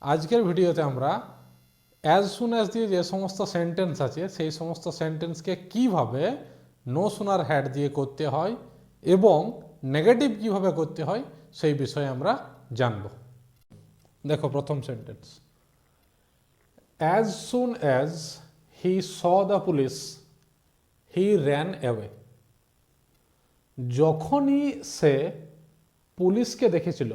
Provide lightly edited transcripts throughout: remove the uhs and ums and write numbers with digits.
আজকের ভিডিওতে আমরা অ্যাজ সুন অ্যাজ দিয়ে যে সমস্ত সেন্টেন্স আছে সেই সমস্ত সেন্টেন্সকে কিভাবে নো সুনার হ্যাড দিয়ে করতে হয় এবং নেগেটিভ কিভাবে করতে হয় সেই বিষয়ে আমরা জানব। দেখো প্রথম sentence, as soon as he saw the police he ran away. যখনই সে পুলিশকে দেখেছিল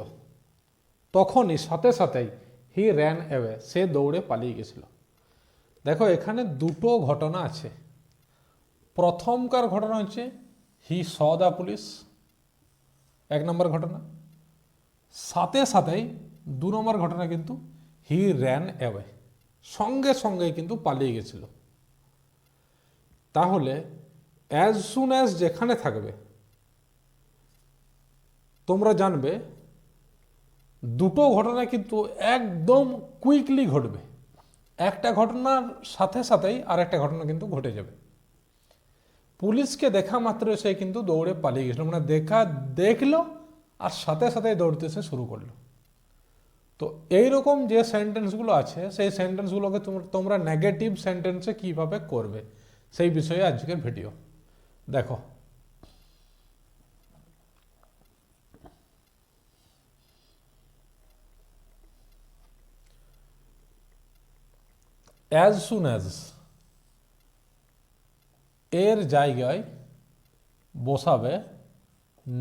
তখনই সাথে সাথেই হি র্যান অ্যাওয়ে, সে দৌড়ে পালিয়ে গেছিল। দেখো এখানে দুটো ঘটনা আছে। প্রথমকার ঘটনা হচ্ছে হি স দ্য পুলিশ, এক নম্বর ঘটনা। সাথে সাথেই দু নম্বর ঘটনা কিন্তু হি র্যান অ্যাওয়ে, সঙ্গে সঙ্গে কিন্তু পালিয়ে গেছিল। তাহলে অ্যাজ সুন অ্যাজ যেখানে থাকবে তোমরা জানবে দুটো ঘটনা কিন্তু একদম কুইকলি ঘটবে। একটা ঘটনার সাথে সাথেই আর একটা ঘটনা কিন্তু ঘটে যাবে। পুলিশকে দেখা মাত্র সে কিন্তু দৌড়ে পালিয়ে গেছিল, মানে দেখলো আর সাথে সাথে দৌড়তে সে শুরু করলো। তো এইরকম যে সেন্টেন্সগুলো আছে সেই সেন্টেন্সগুলোকে তোমরা নেগেটিভ সেন্টেন্সে কিভাবে করবে সেই বিষয়ে আজকের ভিডিও। দেখো অ্যাজ সুন অ্যাজ এর জায়গায় বসাবে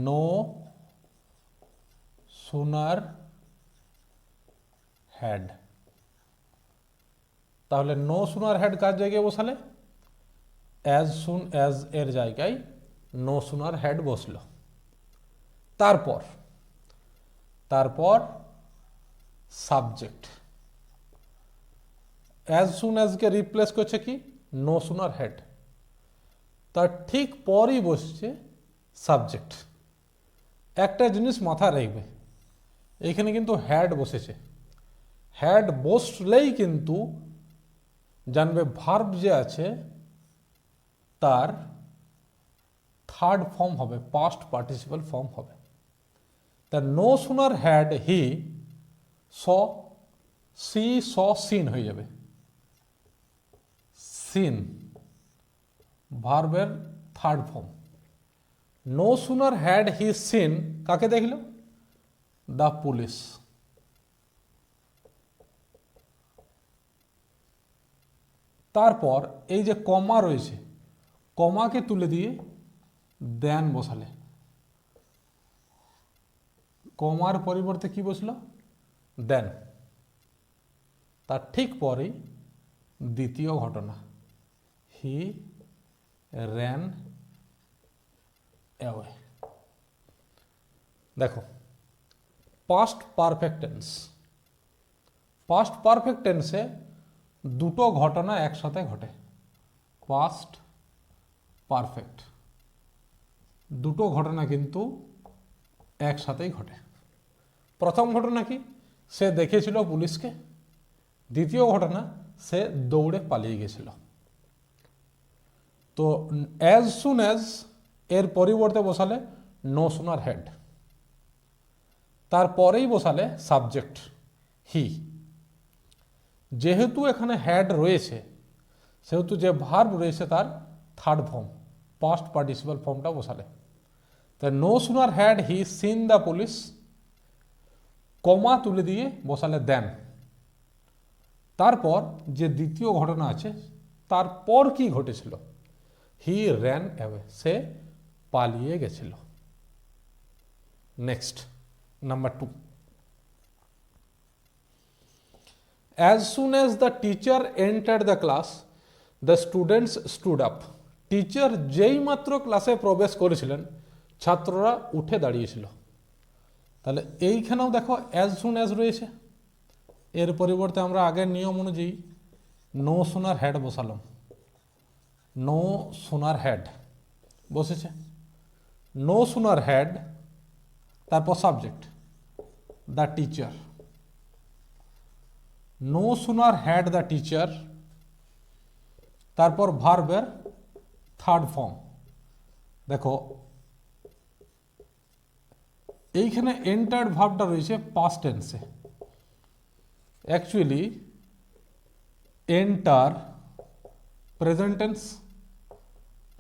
নো সুনার হ্যাড। তাহলে নো সুনার হ্যাড কার জায়গায় বসালে? অ্যাজ সুন অ্যাজ এর জায়গায় নো সুনার হ্যাড বসলো। তারপর সাবজেক্ট, অ্যাজ সুন অ্যাজকে রিপ্লেস করছে কি? No সুনার had. তার ঠিক পরই বসছে সাবজেক্ট। একটা জিনিস মাথায় রাখবে, এইখানে কিন্তু হ্যাড বসেছে। হ্যাড বসলেই কিন্তু জানবে ভার্ব যে আছে তার থার্ড ফর্ম হবে, পাস্ট পার্টিসিপাল ফর্ম হবে। তা no সুনার had he saw, see saw seen হয়ে যাবে। সিন ভার্বের third form. No সুনার had he seen কাকে দেখল? The police. তারপর এই যে কমা রয়েছে, কমাকে তুলে দিয়ে দেন বসালে। কমার পরিবর্তে কি বসলো? দেন। তার ঠিক পরেই দ্বিতীয় ঘটনা, হি র্যান অ্যাওয়ে। দেখো past perfect tense, past perfect টেন্সে দুটো ঘটনা একসাথে ঘটে। পাস্ট পারফেক্ট দুটো ঘটনা কিন্তু একসাথেই ঘটে। প্রথম ঘটনা কি? সে দেখেছিল পুলিশকে। দ্বিতীয় ঘটনা সে দৌড়ে পালিয়ে গেছিল। তো অ্যাজ সুন অ্যাজ এর পরিবর্তে বসালে নো সুনার হ্যাড, তারপরেই বসালে সাবজেক্ট হি। যেহেতু এখানে হ্যাড রয়েছে সেহেতু যে ভার্ব রয়েছে তার থার্ড ফর্ম, পাস্ট পার্টিসিপাল ফর্মটা বসালে। তা no সুনার had he seen the police, comma তুলে দিয়ে বসালে দেন। তারপর যে দ্বিতীয় ঘটনা আছে তারপর কি ঘটেছিল? হি র্যান অ্যাওয়ে, সে পালিয়ে গেছিল। Next number 2, as soon as the teacher entered the class the students stood up. Teacher যেই মাত্র ক্লাসে প্রবেশ করেছিলেন ছাত্ররা উঠে দাঁড়িয়েছিল। তাহলে এইখানেও দেখো অ্যাজ সুন অ্যাজ রয়েছে, এর পরিবর্তে আমরা আগের নিয়ম অনুযায়ী নো সুনার হ্যাড বসালাম। নো সুনার হ্যাড বসেছে, নো সুনার হ্যাড, তারপর subject the teacher. No সুনার had the teacher, তারপর ভার্বের থার্ড ফর্ম। দেখো এইখানে এন্টার্ড ভার্বটা রয়েছে পাস্ট টেন্সে, actually enter, present tense,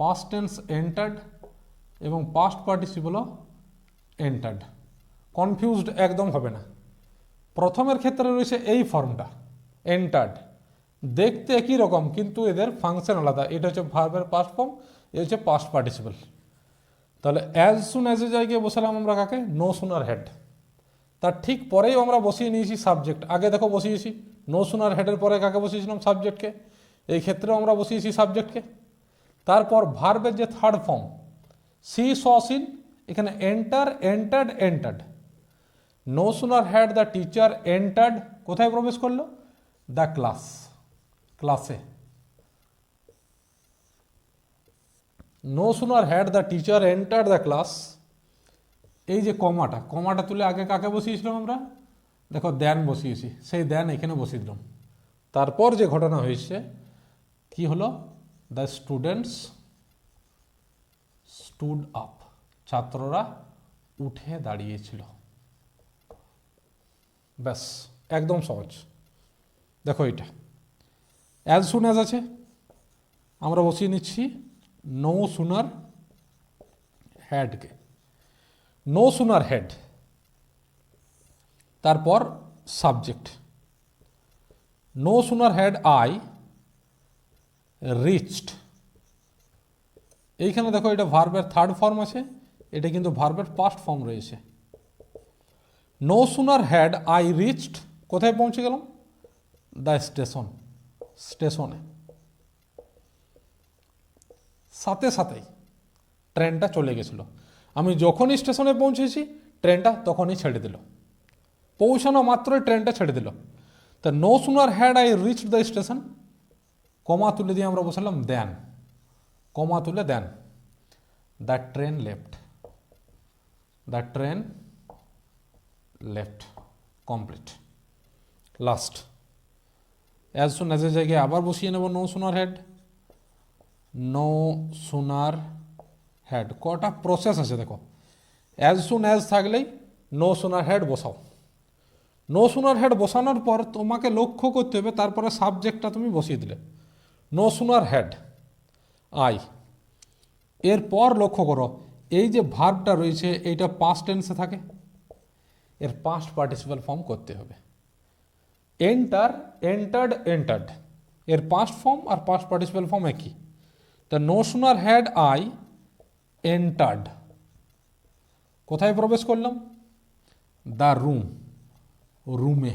past tense entered এবং পাস্ট পার্টিসিপলও এন্টার্ড। কনফিউজড একদম হবে না। প্রথমের ক্ষেত্রে রয়েছে এই ফর্মটা এন্টার্ড, দেখতে একই রকম কিন্তু এদের ফাংশন আলাদা। এটা হচ্ছে ভার্বের পাস্ট ফর্ম, এটা হচ্ছে পাস্ট পার্টিসিপল। তাহলে অ্যাজ সুন অ্যাজ এ জায়গায় বসালাম আমরা কাকে, নো সুনার হেড। তার ঠিক পরেই আমরা বসিয়ে নিয়েছি সাবজেক্ট। আগে দেখো বসিয়েছি নো সুনার হেডের পরে কাকে বসিয়েছিলাম, সাবজেক্টকে। এই ক্ষেত্রেও আমরা বসিয়েছি সাবজেক্টকে। তারপর ভার্বের যে third form see saw seen, এখানে enter, entered, entered. No সুনার had the teacher entered, কোথায় প্রবেশ করলো, দ্য ক্লাস, ক্লাসে। No সুনার had the teacher entered the class, এই যে কমাটা, কমাটা তুলে আগে কাকে বসিয়েছিলাম আমরা, দেখো দেন বসিয়েছি, সেই দেন এখানে বসিয়ে দিলাম। তারপর যে ঘটনা হয়েছে কি হলো, দ্য স্টুডেন্টস স্টুড আপ, ছাত্ররা উঠে দাঁড়িয়েছিল। ব্যাস, একদম সহজ। দেখো এটা অ্যাজ সুন অ্যাজ আছে, আমরা বসিয়ে নিচ্ছি নো সুনার হ্যাডকে, নো সুনার হেড। তারপর subject, no সুনার had I reached. এইখানে দেখো এটা ভার্বের থার্ড ফর্ম আছে, এটা কিন্তু ভার্বের পাস্ট ফর্ম রয়েছে। নো সুনার হ্যাড আই রিচড, কোথায় পৌঁছে গেলাম, দ্য স্টেশন, স্টেশনে। সাথে সাথেই ট্রেনটা চলে গেছিল। আমি যখনই স্টেশনে পৌঁছেছি ট্রেনটা তখনই ছেড়ে দিল, পৌঁছানো মাত্রই ট্রেনটা ছেড়ে দিল। তা no সুনার had I reach the station, comma তুলে দিয়ে আমরা বসালাম দেন, কমা তুলে দেন, the train left, the train left, complete. Last as soon as এর জায়গায় আবার বসিয়ে নেব no sooner had, no sooner had. কটা প্রসেস আছে দেখো, অ্যাজ সুন অ্যাজ থাকলেই নো সুনার হেড বসাও। নো সুনার হেড বসানোর পর তোমাকে লক্ষ্য করতে হবে তারপরে সাবজেক্টটা তুমি বসিয়ে দিলে, নো সুনার হেড আই। এরপর লক্ষ্য করো এই যে ভার্বটা রয়েছে এইটা পাস্ট টেন্সে থাকে, এর পাস্ট পার্টিসিপাল ফর্ম করতে হবে। এন্টার, এন্টার্ড, এন্টার্ড, এর পাস্ট ফর্ম আর পাস্ট পার্টিসিপাল ফর্ম একই। তা নো সুনার হ্যাড আই এন্টার্ড, কোথায় প্রবেশ করলাম, দ্য রুম, রুমে।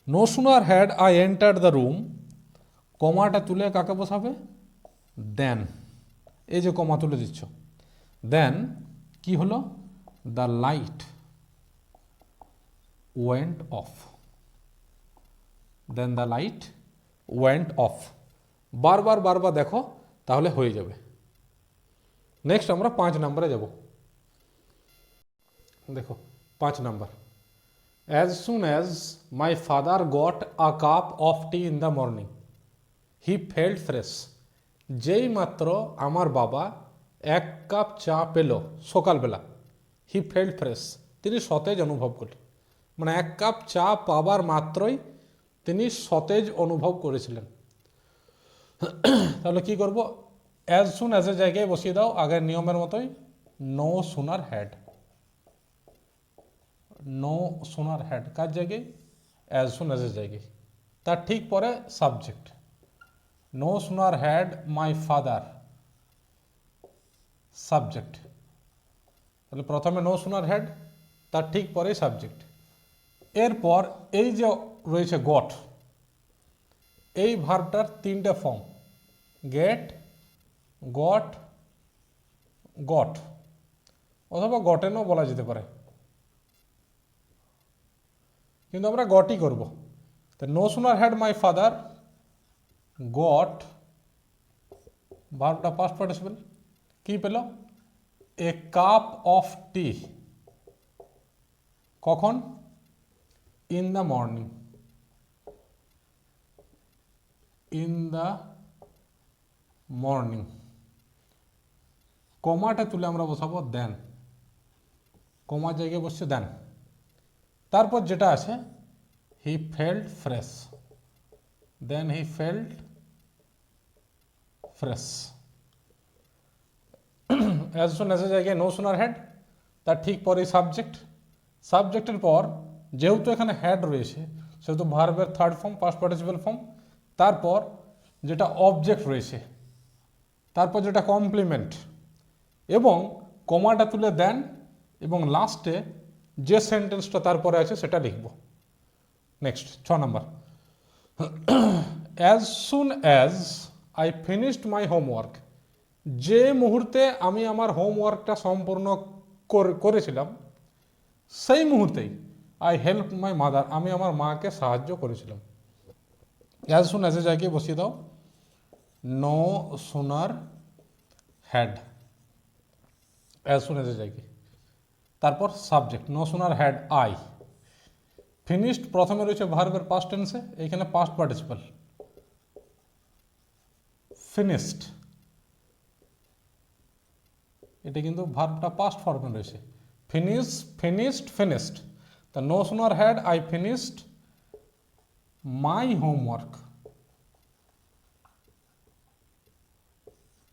No সুনার had I entered the room, কমাটা তুলে কাকে বসাবে, দেন। এই যে কমা তুলে দিচ্ছ, দেন কি হলো, the light went off, then the light went off. বারবার বারবার দেখো তাহলে হয়ে যাবে। নেক্সট আমরা 5 নম্বরে যাব। দেখো 5 number, as soon as my father got a cup of tea in the morning he felt fresh. যেই মাত্র আমার বাবা 1 কাপ চা পেল সকালবেলা, হি ফেল্ট ফ্রেশ, তিনি সতেজ অনুভব করলেন। মানে 1 কাপ চা পাবার মাত্রই তিনি সতেজ অনুভব করেছিলেন। তাহলে কি করব, অ্যাজ সুন অ্যাজ এর জায়গায় বসিয়ে দাও আগের নিয়মের মতোই নো সুনার হ্যাড, নো সুনার হ্যাড কার জায়গায়, অ্যাজ সুন অ্যাজ এর জায়গায়। তার ঠিক পরে subject, no সুনার had my father, subject. তাহলে প্রথমে নো সুনার হ্যাড, তার ঠিক পরে সাবজেক্ট। এরপর এই যে রয়েছে গট, এই ভার্বটার 3টে ফর্ম, গেট, গট, গট, অথবা গটেনও বলা যেতে পারে, কিন্তু আমরা গটই করব। তো no সুনার had my father got, ভার্বটা পাস্ট পার্টিসিপল, কি পেল, এ কাপ অফ টি, কখন, in the morning, in the morning. কমাটা তুলে আমরা বসাবো দেন, কমার জায়গায় বসছে দেন। তারপর যেটা আছে he felt fresh, then he felt fresh. as soon as এর জায়গায় no sooner had, তার ঠিক পরে সাবজেক্ট, সাবজেক্টের পর যেহেতু এখানে হ্যাড রয়েছে সেহেতু ভার্বের third form past participle form, তারপর যেটা অবজেক্ট রয়েছে, তারপর যেটা কমপ্লিমেন্ট, এবং কমাটা তুলে দেন, এবং লাস্টে যে সেন্টেন্সটা তারপরে আছে সেটা লিখব। Next 6 number, as soon as I finished my homework, যে মুহূর্তে আমি আমার হোমওয়ার্কটা সম্পূর্ণ করেছিলাম সেই মুহূর্তেই আই হেল্প মাই মাদার, আমি আমার মাকে সাহায্য করেছিলাম। অ্যাজ সুন অ্যাজের জায়গায় বসিয়ে দাও নো সুনার হ্যাড, অ্যাজ সুন অ্যাজের জায়গায়। তারপর subject no সুনার had I, finished প্রথমে রয়েছে ভার্বের পাস্ট টেন্সে, এইখানে পাস্ট পার্টিসিপল ফিনিশড, এটা কিন্তু ভার্বটা পাস্ট ফর্মে রয়েছে, ফিনিশড। তা no সুনার had I finished my homework,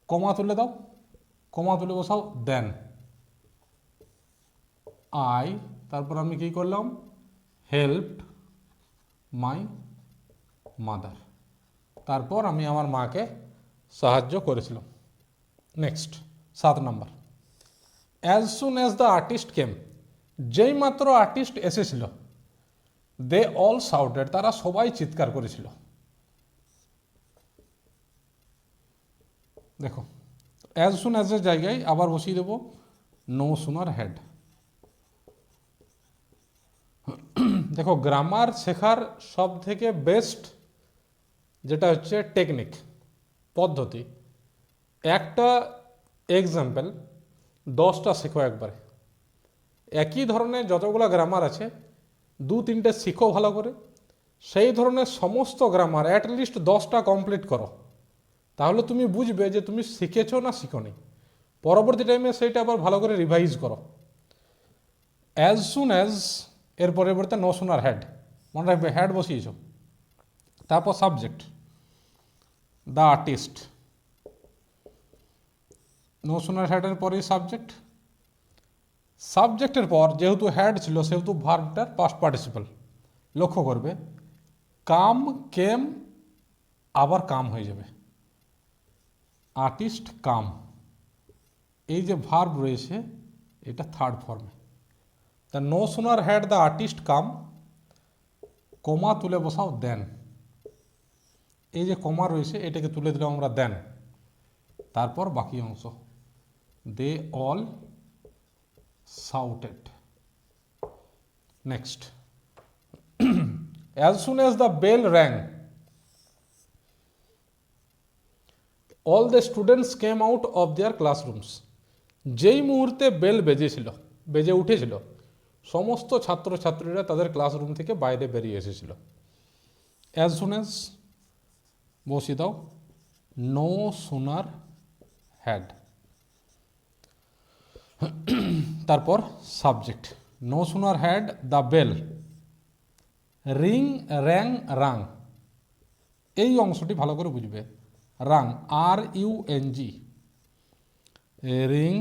comma তুলে দাও, কমা তুলে বসাও দেন আই, তারপর আমি কি করলাম হেল্পড মাই মাদার, তারপর আমি আমার মাকে সাহায্য করেছিলাম। Next 7 number, as soon as the artist came, যেই মাত্র আর্টিস্ট এসেছিল দে অল শাউটেড, তারা সবাই চিৎকার করেছিল। দেখো অ্যাজ সুন অ্যাজের জায়গায় আবার বসিয়ে দেবো নো সুনার হ্যাড। দেখো গ্রামার শেখার সব থেকে বেস্ট যেটা হচ্ছে টেকনিক পদ্ধতি, একটা এক্সাম্পল 10টা শেখো একবারে, একই ধরনের যতগুলো গ্রামার আছে 2-3টে শিখো ভালো করে, সেই ধরনের সমস্ত গ্রামার অ্যাটলিস্ট 10টা কমপ্লিট করো, তাহলে তুমি বুঝবে যে তুমি শিখেছো না শিখোনি। পরবর্তী টাইমে সেইটা আবার ভালো করে রিভাইজ করো। অ্যাজ সুন অ্যাজ এর পরিবর্তে নো সুনার হ্যাড, মনে রাখবে হ্যাড বসিয়েছ, তারপর subject the artist, no sooner হ্যাডের পরে সাবজেক্ট, সাবজেক্টের পর যেহেতু হ্যাড ছিল সেহেতু ভার্বটার পাস্ট পার্টিসিপল, লক্ষ্য করবে কাম কেম আবার কাম হয়ে যাবে, আর্টিস্ট কাম, এই যে ভার্ব রয়েছে এটা থার্ড ফর্মে। তা no সুনার had the artist come, comma তুলে বসাও দেন, এই যে কমা রয়েছে এটাকে তুলে দিলাম আমরা দেন, তারপর বাকি অংশ they all shouted. Next, as soon as the bell rang all the students came out of their classrooms, যেই মুহূর্তে বেল বেজে উঠেছিল সমস্ত ছাত্রছাত্রীরা তাদের ক্লাসরুম থেকে বাইরে বেরিয়ে এসেছিল। as soon as বসিয়ে দাও নো সুনার হ্যাড, তারপর subject no সুনার had the bell ring rang রাং, এই অংশটি ভালো করে বুঝবে, রাং RUNG, ring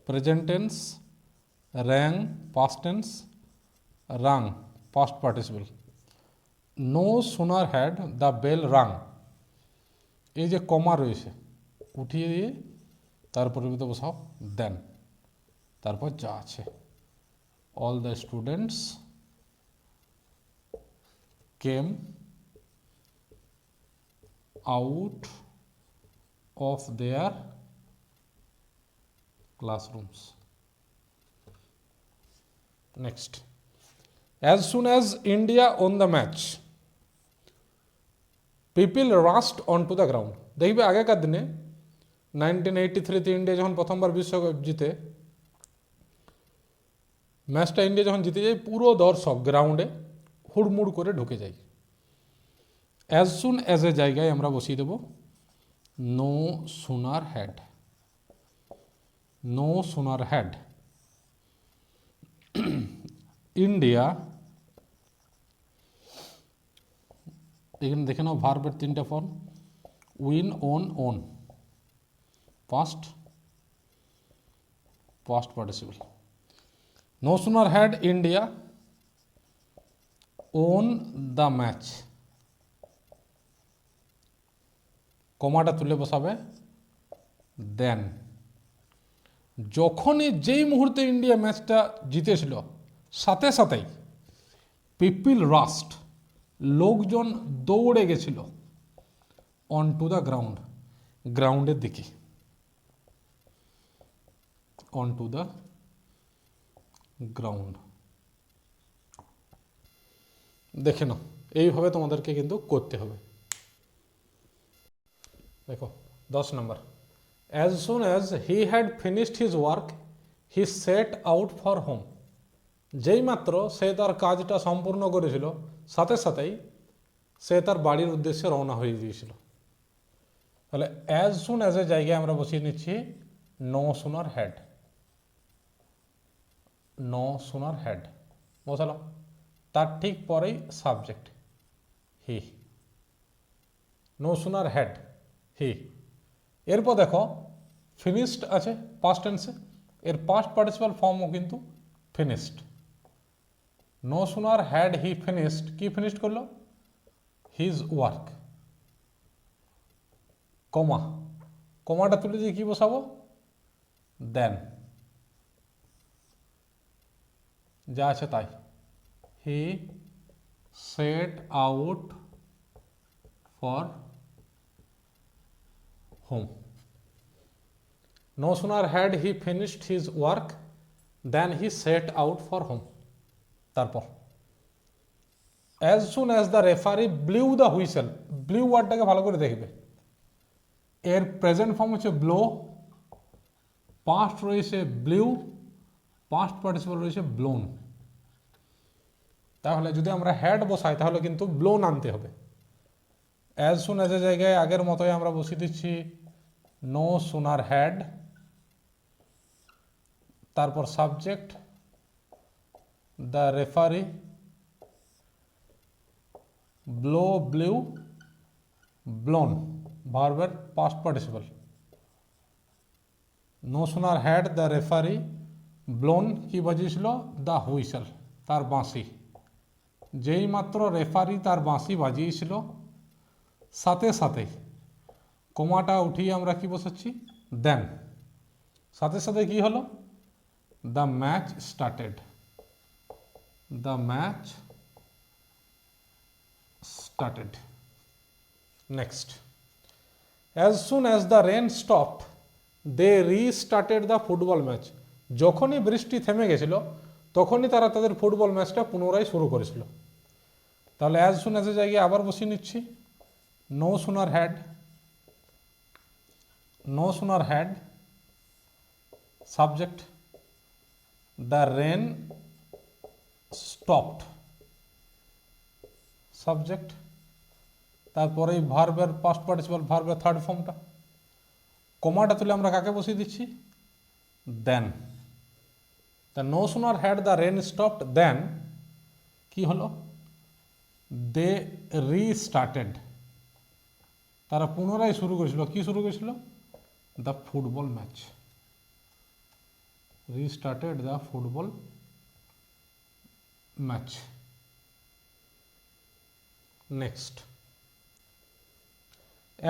present tense, rang past tense, Rang past participle, no সুনার had the bell রাং, এই যে কমা রয়েছে উঠিয়ে দিয়ে তারপরে বসাও দেন, তারপর যা আছে all the students came out of their classrooms. Next, as soon as India won the match people rushed onto the ground, দেখবে আগেকার দিনে 1983-তে ইন্ডিয়া যখন প্রথমবার বিশ্বকাপ জিতে, ম্যাচটা ইন্ডিয়া যখন জিতে যায় পুরো দর্শক গ্রাউন্ডে হুড়মুড় করে ঢুকে যায়। অ্যাজ সুন অ্যাজ এ জায়গায় আমরা বসিয়ে দেব no সুনার had, no সুনার had India এখানে দেখে নাও ভার্বের তিনটা form, win, won, won, past, past participle. No সুনার had India won the match, কমাটা তুলে বসাবে দেন। যখনই যেই মুহূর্তে ইন্ডিয়া ম্যাচটা জিতেছিল সাথে সাথেই পিপল রাস্ট, লোকজন দৌড়ে গেছিল অন টু দ্য গ্রাউন্ড, গ্রাউন্ডের দিকে, অন টু দ্য গ্রাউন্ড। দেখে নাও, এইভাবে তোমাদেরকে কিন্তু করতে হবে। দেখো 10 নম্বর, as soon as he had finished his work he set out for home, যেই মাত্র সে তার কাজটা সম্পূর্ণ করেছিল সাথে সাথেই সে তার বাড়ির উদ্দেশ্যে রওনা হয়ে গিয়েছিল। তাহলে as soon as এর জায়গায় আমরা বসিয়ে নিচ্ছি no sooner had, no sooner had বসালাম, তার ঠিক পরেই subject he, no sooner had হি। এরপর দেখো ফিনিশড আছে পাস্ট টেন্সে, এর পাস্ট পার্টিসিপাল ফর্মও কিন্তু finished. No সুনার had he finished, কি ফিনিশড করলো? হিজ ওয়ার্ক, কমা, কমাটা তুলে দিয়ে কি বসাবো? দেন, যা আছে তাই। He set out for home. No sooner had he finished his work than he set out for home. তারপর as soon as the referee blew the whistle, blew ওয়ার্ডটাকে ভালো করে দেখবে, এর প্রেজেন্ট ফর্ম হচ্ছে ব্লো, পাস্ট রয়েছে blew, past participle রয়েছে blown. তাহলে যদি আমরা হ্যাড বসাই তাহলে কিন্তু ব্লোন আনতে হবে। as soon as এর জায়গায় আগের মতোই আমরা বসিয়ে দিচ্ছি no sooner had, তারপর subject the referee, blow, blew, blown, ভার্বের past participle. No সুনার had the referee blown, কি বাজিয়েছিল? দ্য হুইসেল, তার বাঁশি। যেই মাত্র রেফারি তার বাঁশি বাজিয়েছিল সাথে সাথে কমাটা উঠিয়ে আমরা কি বসাচ্ছি? দেন, সাথে সাথে কি হলো? The match started, the match started. Next, as soon as the rain stopped they restarted the football match. যখনই বৃষ্টি থেমে গেছিল তখনই তারা তাদের ফুটবল ম্যাচটা পুনরায় শুরু করেছিল। তাহলে as soon as এর জায়গায় আবার বসিয়ে নিচ্ছি no sooner had, no sooner had, subject the rain stopped, subject, তারপরে ভার্বের পাস্ট পার্টিসিপাল, ভার্বের থার্ড ফর্মটা। কমাটা তুলে আমরা কাকে বসিয়ে দিচ্ছি? দেন। তা no সুনার had the rain stopped then কি হলো? দে রিস্টার্টেড, তারা পুনরায় শুরু করেছিল। কি শুরু করেছিল? The football match, restarted the football match. Next,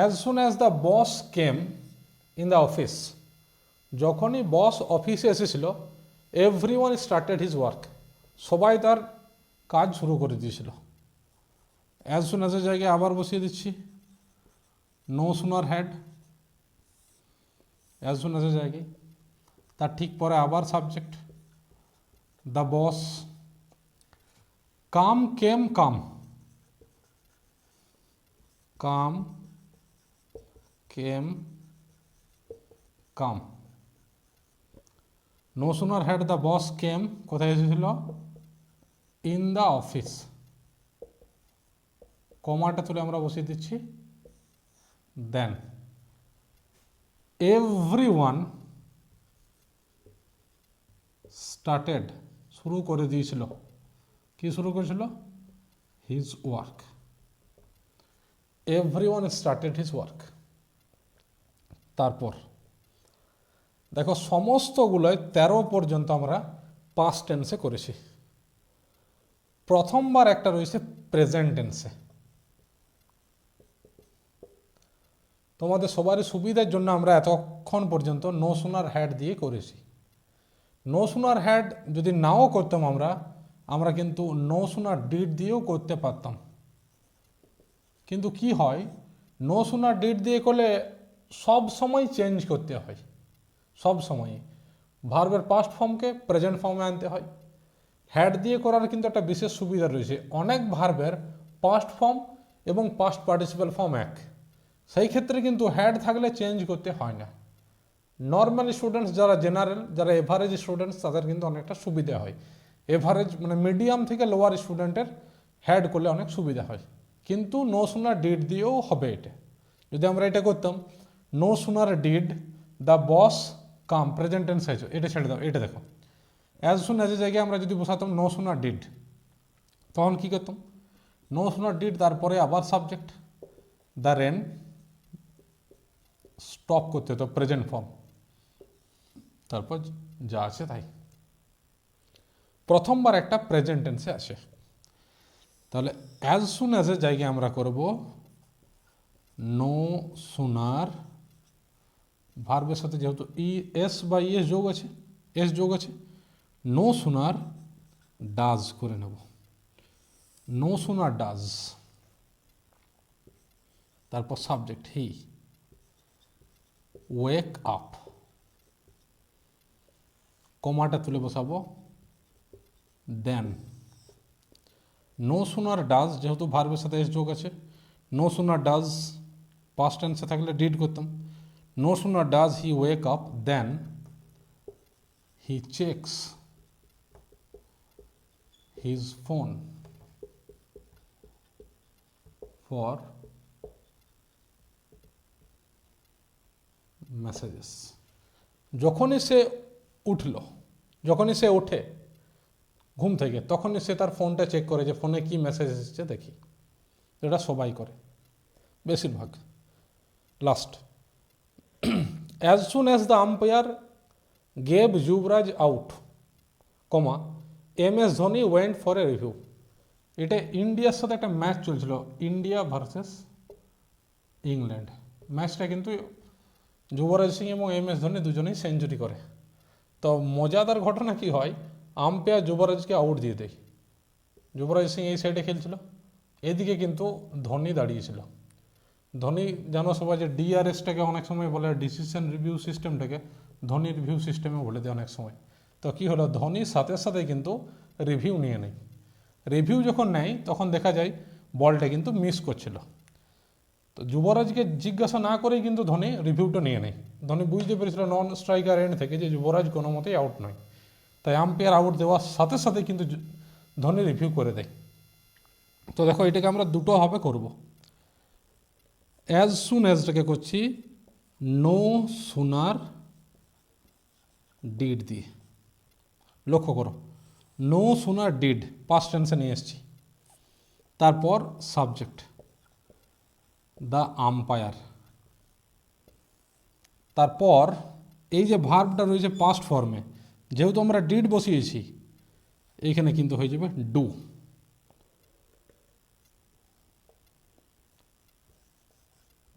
as soon as the boss came in the office, যখনই বস অফিসে এসেছিল everyone started his work, সবাই তার কাজ শুরু করে দিয়েছিল। as soon as এর জায়গায় আবার বসিয়ে দিচ্ছি no sooner had, as soon as এর জায়গায় তার ঠিক পরে আবার subject the boss, come came come, come came come. No সুনার had the boss came, কোথায় এসেছিল? In the office. কমাটা তুলে আমরা বসিয়ে দিচ্ছি দেন। এভরিওয়ান স্টার্টেড, শুরু করে দিয়েছিল। কি শুরু করেছিল? His work. Everyone started his work. তারপর দেখো সমস্তগুলোয় 13 পর্যন্ত আমরা পাস্ট টেন্সে করেছি। প্রথমবার একটা রয়েছে প্রেজেন্ট টেন্সে। তোমাদের সবারই সুবিধার জন্য আমরা এতক্ষণ পর্যন্ত নো সুনার হ্যাড দিয়ে করেছি। নো সুনার হ্যাড যদি নাও করতাম আমরা কিন্তু নো সুনার ডিড দিয়েও করতে পারতাম। কিন্তু কি হয়, নো সুনার ডিড দিয়ে করলে সব সময় চেঞ্জ করতে হয়, সব সময় ভার্বের পাস্ট ফর্মকে প্রেজেন্ট ফর্মে আনতে হয়। হ্যাড দিয়ে করার কিন্তু একটা বিশেষ সুবিধা রয়েছে, অনেক ভার্বের পাস্ট ফর্ম এবং পাস্ট পার্টিসিপাল ফর্ম এক, সেই ক্ষেত্রে কিন্তু হ্যাড থাকলে চেঞ্জ করতে হয় না। নর্মাল স্টুডেন্টস যারা জেনারেল, যারা এভারেজ স্টুডেন্টস, তাদের কিন্তু অনেকটা সুবিধা হয়। এভারেজ মানে মিডিয়াম থেকে লোয়ার স্টুডেন্টের হ্যাড করলে অনেক সুবিধা হয়। কিন্তু নো সুনার ডিড দিয়েও হবে এটা। যদি আমরা এটা করতাম, no sooner did the boss come, present tense হয়েছে, এটা ছেড়ে দাও, এটা দেখো অ্যাজ সুন অ্যাজ এর জায়গায় আমরা যদি বসাতাম নো সুনার ডিড, তখন কী করতাম, নো সুনার ডিড তারপরে আবার সাবজেক্ট দ্য রেন, স্টপ করতে হতো প্রেজেন্ট ফর্ম, তারপর যা আছে তাই। প্রথমবার একটা প্রেজেন্ট টেন্সে আসে। তাহলে অ্যাজ সুন অ্যাজ এর জায়গায় আমরা করব নো সুনার, ভার্বের সাথে যেহেতু এস বা ইএস যোগ আছে, এস যোগ আছে, নো সুনার ডাজ করে নেব, নো সুনার ডাজ, তারপর সাবজেক্ট হি, ওয়েক আপ, কমাটা তুলে বসাবো দেন। নো সুনার ডাজ যেহেতু ভার্বের সাথে এস যোগ আছে, নো সুনার ডাজ পাস্ট টেন্সে থাকলে ডিড করতাম, no sooner does he wake up then he checks his phone for messages. যখনই সে উঠল, যখনই সে ওঠে ঘুম থেকে, তখনই সে তার ফোনটা চেক করে যে ফোনে কি মেসেজ এসেছে দেখি। এটা সবাই করে বেশিরভাগ। Last, as soon as the umpire gave Yuvraj out, comma MS Dhoni went for a review. এটা ইন্ডিয়ার সাথে একটা ম্যাচ চলছিল, ইন্ডিয়া ভার্সেস ইংল্যান্ড। ম্যাচটা কিন্তু যুবরাজ সিং এবং MS ধোনি দুজনেই সেঞ্চুরি করে। তো মজাদার ঘটনা কি হয়, আম্পায়ার যুবরাজকে আউট দিয়ে দেয়। যুবরাজ সিং এই সাইডে খেলছিল, এদিকে কিন্তু ধোনি দাঁড়িয়েছিল। ধোনি জানো সবাই যে DRSটাকে অনেক সময় বলে, ডিসিশন রিভিউ সিস্টেমটাকে ধোনি রিভিউ সিস্টেমে বলে দেয় অনেক সময়। তো কী হলো, ধোনির সাথে সাথে কিন্তু রিভিউ নিয়ে নেয়। রিভিউ যখন নেয় তখন দেখা যায় বলটা কিন্তু মিস করছিল। তো যুবরাজকে জিজ্ঞাসা না করেই কিন্তু ধোনি রিভিউটা নিয়ে নেয়। ধোনি বুঝতে পেরেছিল নন স্ট্রাইকার এন্ড থেকে যে যুবরাজ কোনো মতেই আউট নয়, তাই আম্পায়ার আউট দেওয়ার সাথে সাথে কিন্তু ধোনি রিভিউ করে দেয়। তো দেখো এটাকে আমরা দুটোভাবে করব। অ্যাজ সুন অ্যাজটাকে করছি নো সুনার ডিড দিয়ে। লক্ষ্য করো, নো সুনার ডিড পাস্ট টেন্সে নিয়ে এসেছি, তারপর সাবজেক্ট দ্য আম্পায়ার, তারপর এই যে ভার্বটা রয়েছে পাস্ট ফর্মে, যেহেতু আমরা ডিড বসিয়েছি এইখানে কিন্তু হয়ে যাবে ডু।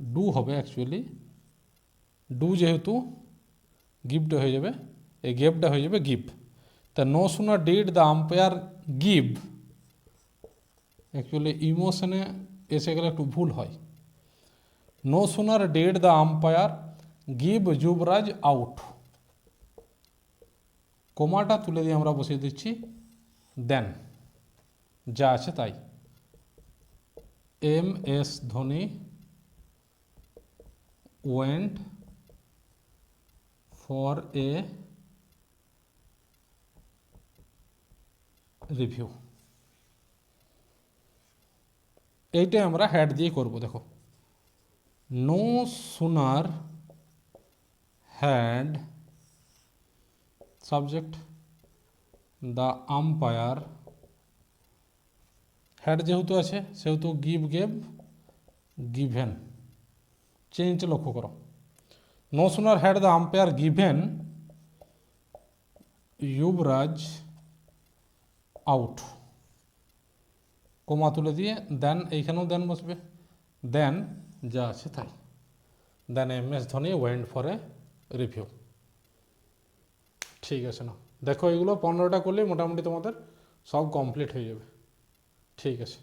ডু হবে অ্যাকচুয়ালি, ডু যেহেতু গিভটা হয়ে যাবে, এই গেভটা হয়ে যাবে গিভ। তা no sooner did the umpire give, actually ইমোশনে এসে গেলে একটু ভুল হয়। No sooner did the umpire give Yuvraj out, কোমাটা তুলে দিয়ে আমরা বসিয়ে দিচ্ছি দেন, যা আছে তাই। MS Dhoni went for a review, এইটাই আমরা হ্যাড দিয়ে করব। দেখো নো সুনার হ্যাড সাবজেক্ট দ্য আম্পায়ার, হ্যাড যেহেতু আছে সেহেতু গিভ গেভ গিভেন চেঞ্জ লক্ষ্য করো, no সুনার had the umpire given Yuvraj out, comma তুলে দিয়ে দেন, এইখানেও দেন বসবে, দেন যা আছে তাই, দেন MS Dhoni went for a review. ঠিক আছে না, দেখো এগুলো 15টা করলেই মোটামুটি তোমাদের সব কমপ্লিট হয়ে যাবে। ঠিক আছে।